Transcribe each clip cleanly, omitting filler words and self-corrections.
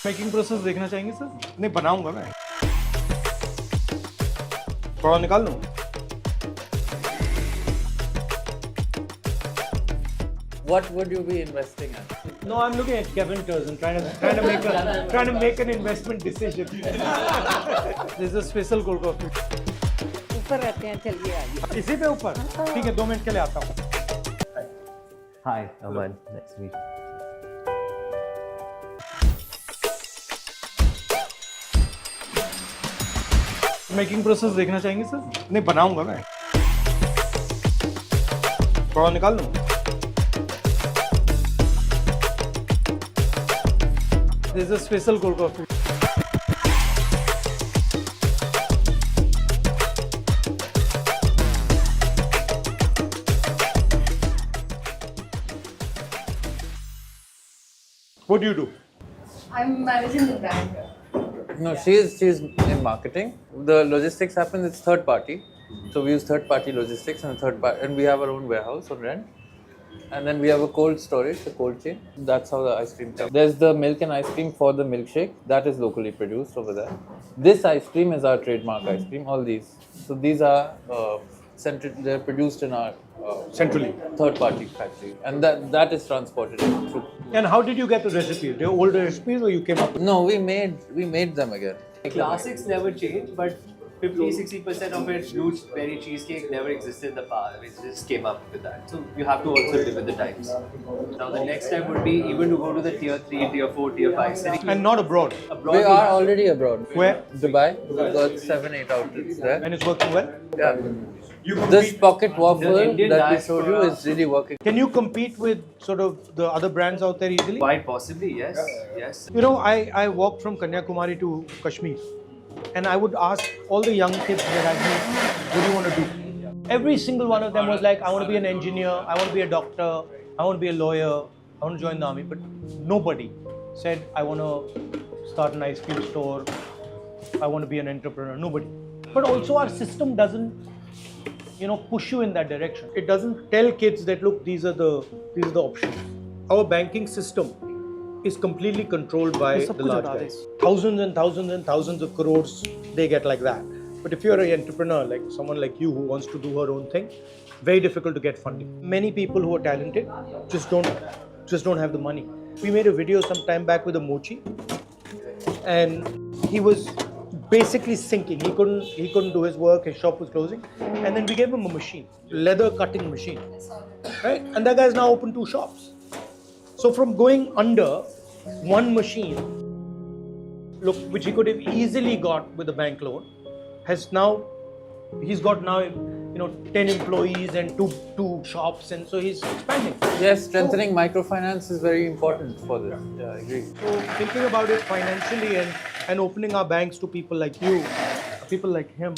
Making process देखना चाहेंगे sir? नहीं बनाऊंगा मैं, थोड़ा निकाल लूँ। What would you be investing in? No, I'm looking at Kevin Turson, trying to make an investment decision. This is a special cold coffee. ऊपर रहते हैं, चलिए आइए। इसी पे ऊपर? ठीक है, 2 मिनट के लिए आता हूँ। Hi, Aman. Nice to meet you. Making process देखना चाहेंगे सर? नहीं बनाऊंगा मैं, थोड़ा निकाल लूँ। This is a special cold coffee. What do you do? I'm managing the brand. No, she's in marketing. The logistics happens. It's third party, so we use third party logistics and we have our own warehouse on rent. And then we have a cold storage, a cold chain. That's how the ice cream comes. There's the milk and ice cream for the milkshake. That is locally produced over there. This ice cream is our trademark ice cream. All these. So these are they're produced in our Centrally. third-party factory, and that is transported through. And how did you get the recipe? They old recipes or you came up with? No, we made them again. Classics never change, but 50-60% of it, blue berry cheesecake never existed in the past. We just came up with that. So you have to also live with the times. Now the next step would be even to go to the tier 3, tier 4, tier 5 city. And not abroad. We are already abroad. Where? Dubai. We've got 7-8 outlets there. And it's working well? Yeah. This pocket waffle The Indian that we showed you diaspora- is really working. Can you compete with sort of the other brands out there easily? Quite possibly, yes. Yes. You know, I walked from Kanyakumari to Kashmir, and I would ask all the young kids that I meet, what do you want to do? Every single one of them was like, I want to be an engineer, I want to be a doctor, I want to be a lawyer, I want to join the army. But nobody said, I want to start an ice cream store, I want to be an entrepreneur. Nobody. But also our system doesn't, push you in that direction. It doesn't tell kids that, look, these are the options. Our banking system is completely controlled by the large guys. Thousands and thousands and thousands of crores they get like that. But if you're an entrepreneur, like someone like you who wants to do her own thing, very difficult to get funding. Many people who are talented just don't have the money. We made a video some time back with a mochi, and he was basically sinking. He couldn't do his work. His shop was closing, and then we gave him a machine, leather cutting machine, right? And that guy's now opened 2 shops. So from going under one machine, look, which he could have easily got with a bank loan, he's got 10 employees and two shops, and so he's expanding. Yes, strengthening microfinance is very important for this. Yeah, I agree. So thinking about it financially and opening our banks to people like you, people like him.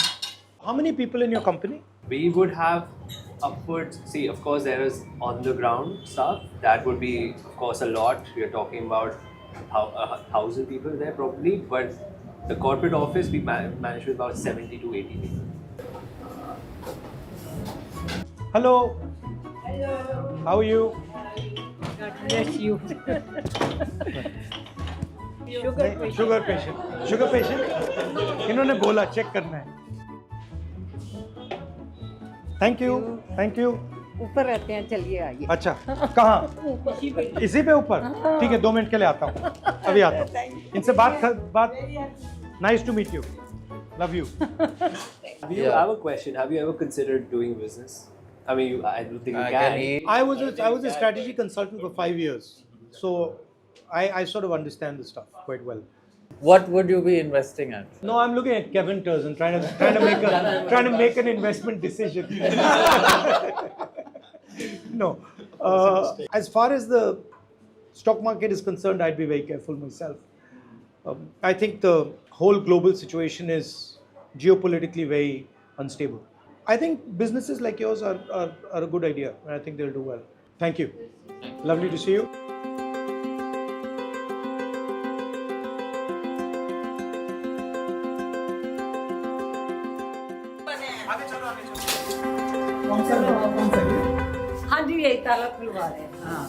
How many people in your company? We would have upwards, of course there is on the ground stuff. That would be, of course, a lot. We are talking about 1,000 people there probably, but the corporate office we manage with about 70 to 80 people. Hello. Hello. How are you? God bless you. Sugar patient इन्होंने बोला check करना है. Thank you. ऊपर रहते हैं, चलिए आइए। अच्छा, कहाँ? इसी पे ऊपर? ठीक है, 2 मिनट के लिए आता हूँ, अभी आता हूँ. इनसे बात nice to meet you, love you. I have a question. Have you ever considered doing business? I mean, I don't think you can. I was a strategy consultant for 5 years, so I sort of understand this stuff quite well. What would you be investing at? No, I'm looking at Kevin Turson, trying to make an investment decision. No, as far as the stock market is concerned, I'd be very careful myself. I think the whole global situation is geopolitically very unstable. I think businesses like yours are a good idea, and I think they'll do well. Thank you. Lovely to see you. हाँ जी, यही ताला खुलवा रहे हैं। हाँ,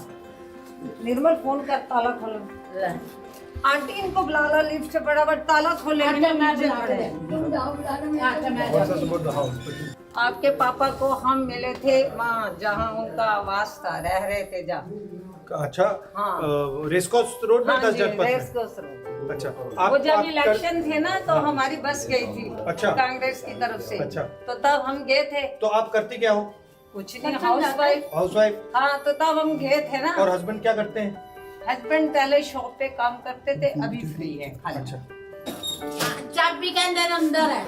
निर्मल phone कर, ताला खोलो। आंटी इनको बुला लो लिफ्ट से फटाफट ताला खोले अच्छा, मैं नीचे बुला खड़े। के अच्छा मैं आपके पापा को हम मिले थे वहाँ जहाँ उनका आवास था, रह रहे थे जहाँ। अच्छा हाँ। रेसकोर्स रोड में हाँ 10 जी, जनपद में? Race course road. अच्छा वो जब इलेक्शन थे ना तो हमारी बस गई थी अच्छा। कांग्रेस की तरफ से। अच्छा। तो तब हम गए थे। तो आप करती क्या हो? कुछ नहीं, हाउस वाइफ। हाउसवाइफ। हाँ, तो तब हम गए थे ना। और हस्बैंड क्या करते हैं? हस्बैंड पहले शॉप पे काम करते थे, अभी फ्री है खाली। अच्छा चाबी के अंदर है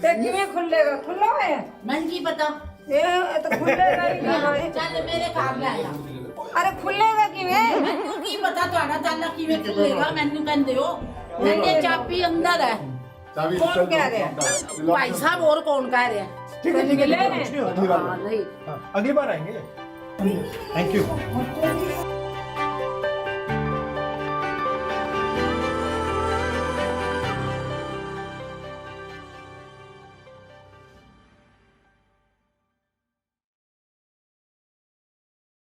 ते किਵੇਂ खुलेगा? खुला है मैंने की पता ये तो खुलेगा ही नहीं। चल मेरे घर ले आया अरे खुलेगा किਵੇਂ? मैंने की पता ਤੁਹਾਡਾ ਤਾਲਾ ਕਿਵੇਂ ਖੁੱਲੇਗਾ ਮੈਨੂੰ ਕਹਿੰਦੇ ਹੋ ਕਹਿੰਦੇ ਚਾਬੀ ਅੰਦਰ ਹੈ कौन कह रहे हैं? ਭਾਈ ਸਾਹਿਬ ਹੋਰ ਕੌਣ ਕਹਿ ਰਿਹਾ ठीक है ले रहे कुछ नहीं होता। ਹਾਂ ਨਹੀਂ हाँ, अगली बार आएंगे। Thank you.